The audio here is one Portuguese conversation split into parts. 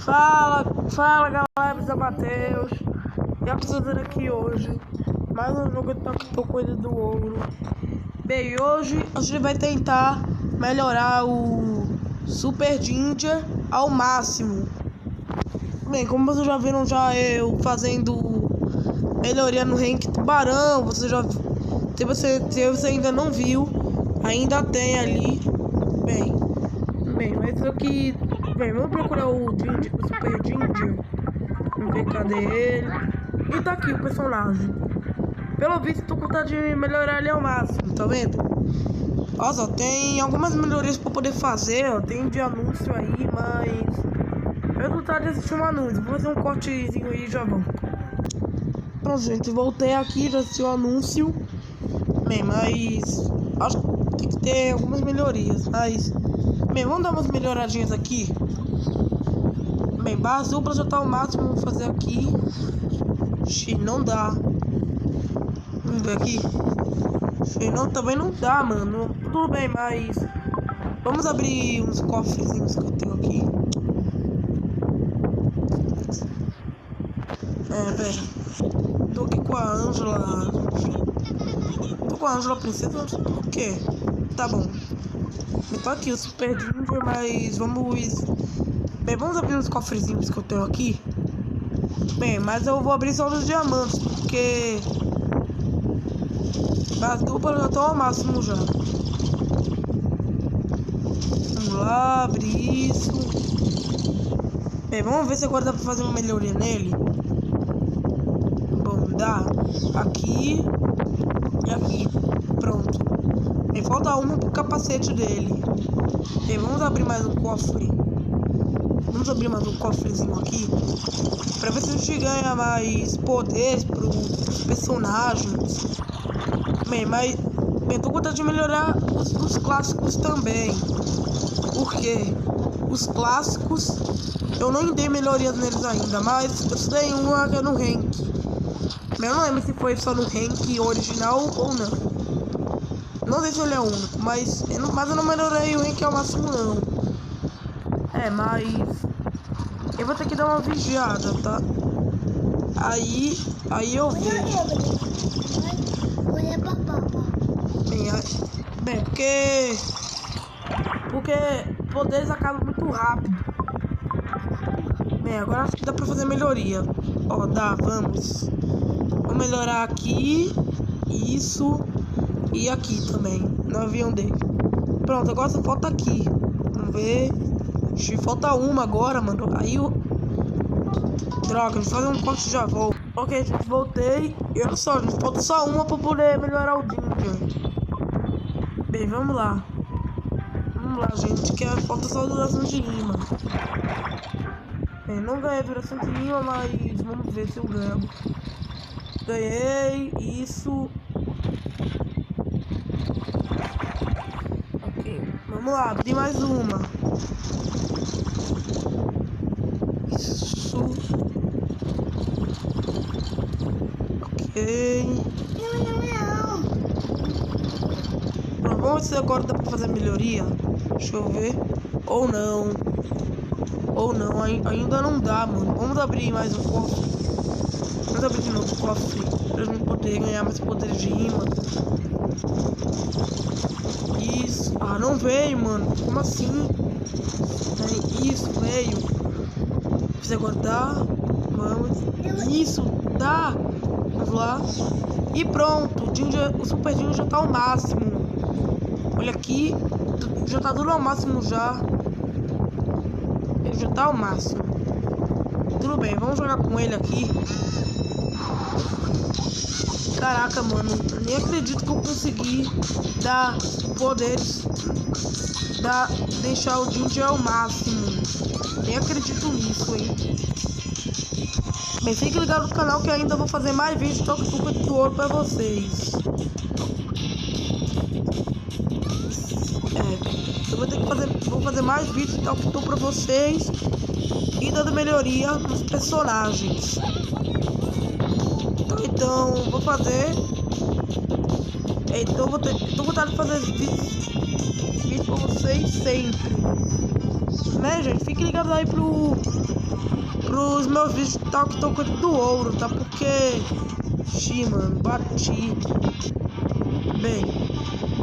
Fala galera, eu sou o Matheus. E eu tô fazendo aqui hoje mais um jogo que tô cuidando do ouro. Bem, hoje a gente vai tentar melhorar o Super Ninja ao máximo. Bem, como vocês já viram eu fazendo melhoria no rank tubarão, se você ainda não viu, ainda tem ali. Bem, mas isso aqui. Bem, vamos procurar o Super Ninja. Vamos ver cadê ele. E tá aqui o personagem. Pelo visto, tô com vontade de melhorar ele ao máximo, tá vendo? Nossa, tem algumas melhorias pra poder fazer, ó. Tem de anúncio aí, mas eu tô com vontade de assistir um anúncio. Vou fazer um cortezinho aí e já vamos. Pronto, gente, voltei aqui, já assisti o anúncio. Bem, mas acho que tem que ter algumas melhorias, mas bem, vamos dar umas melhoradinhas aqui. Bem, barra dupla já tá o máximo, vamos fazer aqui. Ixi, não dá. Vamos ver aqui. Ixi, não, também não dá, mano. Tudo bem, mas vamos abrir uns cofrezinhos que eu tenho aqui. Pera. Tô aqui com a Ângela. Tô com a Ângela Princesa, o quê? Tá bom. Tô aqui o Super Ninja, mas vamos... Bem, vamos abrir os cofrezinhos que eu tenho aqui. Bem, mas eu vou abrir só os diamantes, porque a dupla já tá ao máximo já. Vamos lá, abrir isso. Bem, vamos ver se agora dá pra fazer uma melhoria nele. Bom, dá. Aqui e aqui. Pronto. Bem, falta uma pro capacete dele. Bem, vamos abrir mais um cofre. Vamos abrir mais um cofrezinho aqui pra ver se a gente ganha mais poderes pros personagens. Bem, mas tô com vontade de melhorar os clássicos também. Porque os clássicos eu não dei melhorias neles ainda, mas eu dei uma que é no rank. Eu não lembro se foi só no rank original ou não. Não sei se ele é único, mas eu não melhorei o rank ao máximo não. Mas eu vou ter que dar uma vigiada, tá? Aí eu vejo. Bem, porque poderes acabam muito rápido. Bem, agora acho que dá pra fazer melhoria. Ó, dá, vamos. Vou melhorar aqui, isso e aqui também, no avião dele. Pronto, agora só falta aqui. Vamos ver. Falta uma agora, mano. Aí o... Droga, vou fazer um corte e já volto. Ok, gente, voltei. E olha só, gente, falta só uma pra poder melhorar o Ninja. Bem, vamos lá. Vamos lá, gente, que falta só a duração de rima. Bem, não ganhei a duração de rima, mas vamos ver se eu ganho. Ganhei, isso. Ok, vamos lá, abrir mais uma. Isso. Ok. Pronto, vamos ver se agora dá pra fazer melhoria. Deixa eu ver. Ou não. Ainda não dá, mano. Vamos abrir mais um cofre. Vamos abrir de novo o cofre pra gente poder ganhar mais poderes de rima. Isso. Ah, não veio, mano. Como assim? Isso, veio. Precisa agora dá. Vamos. Isso, dá. Vamos lá. E pronto. O Super Ninja já tá ao máximo. Olha aqui. Já tá tudo ao máximo já. Ele já tá ao máximo. Tudo bem, vamos jogar com ele aqui. Caraca, mano. Eu nem acredito que eu consegui dar poderes. Deixar o Ninja ao máximo. Nem acredito nisso, hein. Bem, fique ligado no canal que eu ainda vou fazer mais vídeos de Toque do Ouro pra vocês. Eu vou fazer mais vídeos de Toque do Ouro pra vocês. E dando melhoria nos personagens. Então, vou fazer. Então, tô vontade de fazer vídeos pra vocês sempre. né, gente? Fique ligado aí pros meus vídeos tal que estão coisa do ouro, tá? Porque... Ixi, mano, bati. Bem,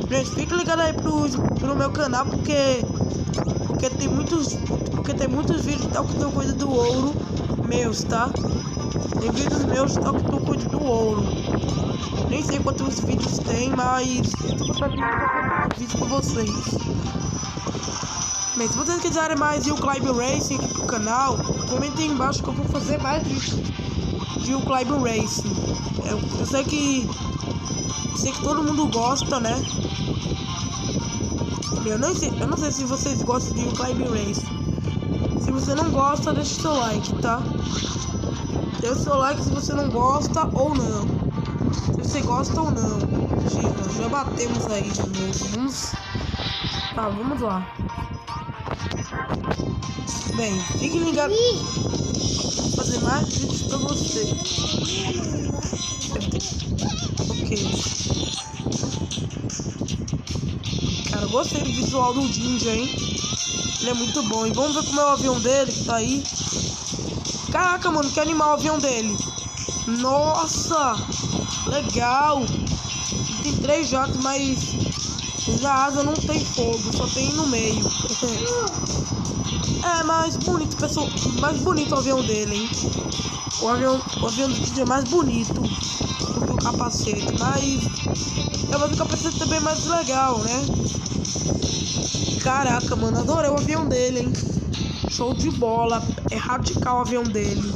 gente, fique ligado aí pro meu canal, porque tem muitos vídeos tal que estão coisa do ouro meus, tá? Tem vídeos meus tal que estão coisa do ouro. Nem sei quantos vídeos tem, mas eu tô fazendo vídeos pra vocês. Bem, se vocês quiserem mais de Climb Racing aqui pro canal, comentem aí embaixo que eu vou fazer mais vídeos de Climb Racing. Eu sei que todo mundo gosta, né? Eu não sei se vocês gostam de Climb Racing. Se você não gosta, deixa o seu like, tá? Deixa o seu like se você não gosta ou não. Se você gosta ou não. Já batemos aí de novo. Tá, vamos lá. Bem, fiquem ligados. Vou fazer mais vídeos pra você. Ok. Cara, eu gostei do visual do Jinja, hein? Ele é muito bom. E vamos ver como é o avião dele que tá aí. Caraca, mano, que animal o avião dele. Nossa, legal. Tem 3 jatos, mas na asa não tem fogo, só tem no meio. É mais bonito, pessoal. Mais bonito o avião dele, hein? O avião do Jinja é mais bonito do que o capacete. Mas o capacete também é mais legal, né? Caraca, mano, adorei o avião dele, hein? Show de bola. É radical o avião dele.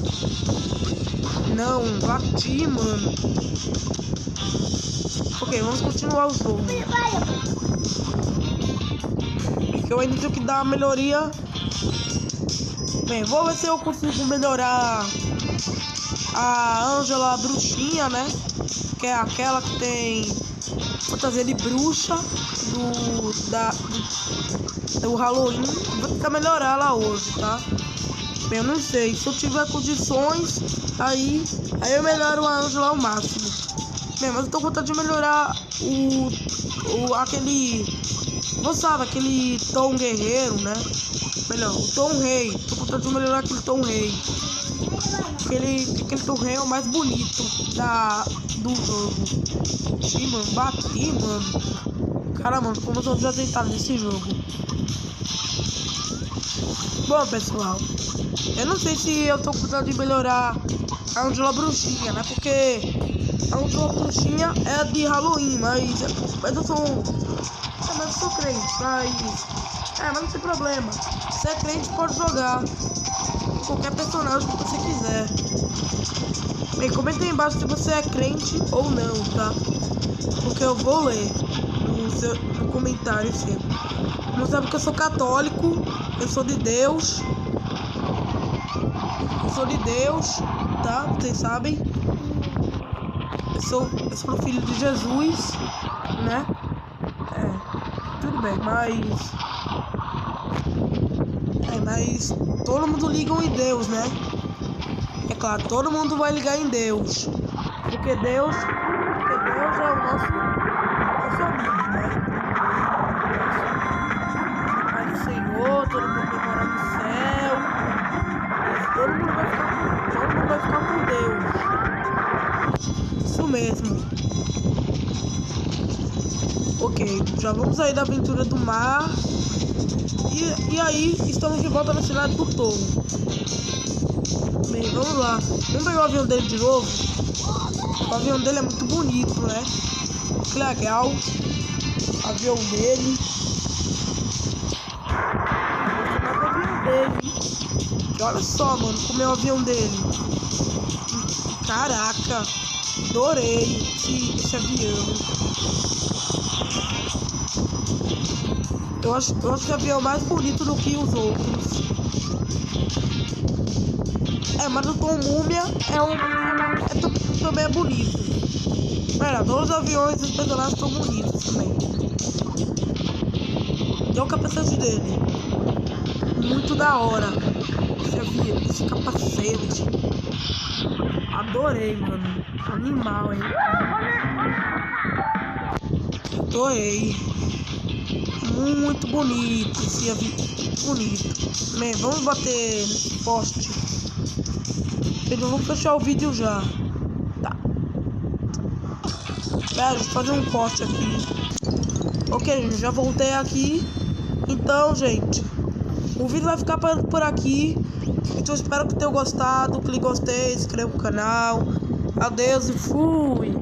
Não, bati, mano. Ok, vamos continuar o jogo. Porque eu ainda tenho que dar uma melhoria. Bem, vou ver se eu consigo melhorar a Ângela bruxinha, né? Que é aquela que tem fantasia de bruxa do Halloween. Vou tentar melhorar ela hoje, tá? Bem, eu não sei. Se eu tiver condições, aí eu melhoro a Ângela ao máximo. Bem, mas eu tô com vontade de melhorar aquele... Você sabe, aquele Tom Guerreiro, né? Melhor, o Tom Rei. Tô com vontade de melhorar aquele Tom Rei. Aquele Tom Rei é o mais bonito do jogo. Sim, mano, bati, mano. Cara, mano, como eu tô desajeitado nesse jogo. Bom, pessoal, eu não sei se eu tô com vontade de melhorar a Ângela bruxinha, né? Porque a Ângela bruxinha é de Halloween, mas eu sou... mas eu sou crente, mas não tem problema. Se é crente, pode jogar qualquer personagem que você quiser. Bem, comenta aí embaixo se você é crente ou não, tá? Porque eu vou ler no comentário seu. Não sabe que eu sou católico, eu sou de Deus. Tá? Vocês sabem. Eu sou filho de Jesus, né? Tudo bem, mas todo mundo liga em Deus, né? É claro, todo mundo vai ligar em Deus. Porque Deus é o nosso amigo, né? Mas o Senhor, todo mundo vai morar no céu. Todo mundo vai ficar com Deus. Isso mesmo. Ok, já vamos sair da aventura do mar. E aí, estamos de volta na cidade do Touro. Bem, vamos lá. Vamos pegar o avião dele de novo. O avião dele é muito bonito, né? Que legal. O avião dele. O avião dele. E olha só, mano, como é o avião dele. Caraca. Adorei esse avião. Eu acho que o avião é mais bonito do que os outros. Mas o Tom Múmia também é bonito. Pera, todos os aviões e os personagens são bonitos também. E olha o capacete dele. Muito da hora. Esse capacete. Adorei, mano. Animal, hein? Adorei. Muito bonito esse avião. Bonito. Bem, vamos bater nesse poste. Eu vou fechar o vídeo já. Tá. Pera, vou fazer um corte aqui. Ok, gente, já voltei aqui. Então, gente, o vídeo vai ficar por aqui. Então, espero que tenham gostado. Clique em gostei, inscreva no canal. Adeus e fui!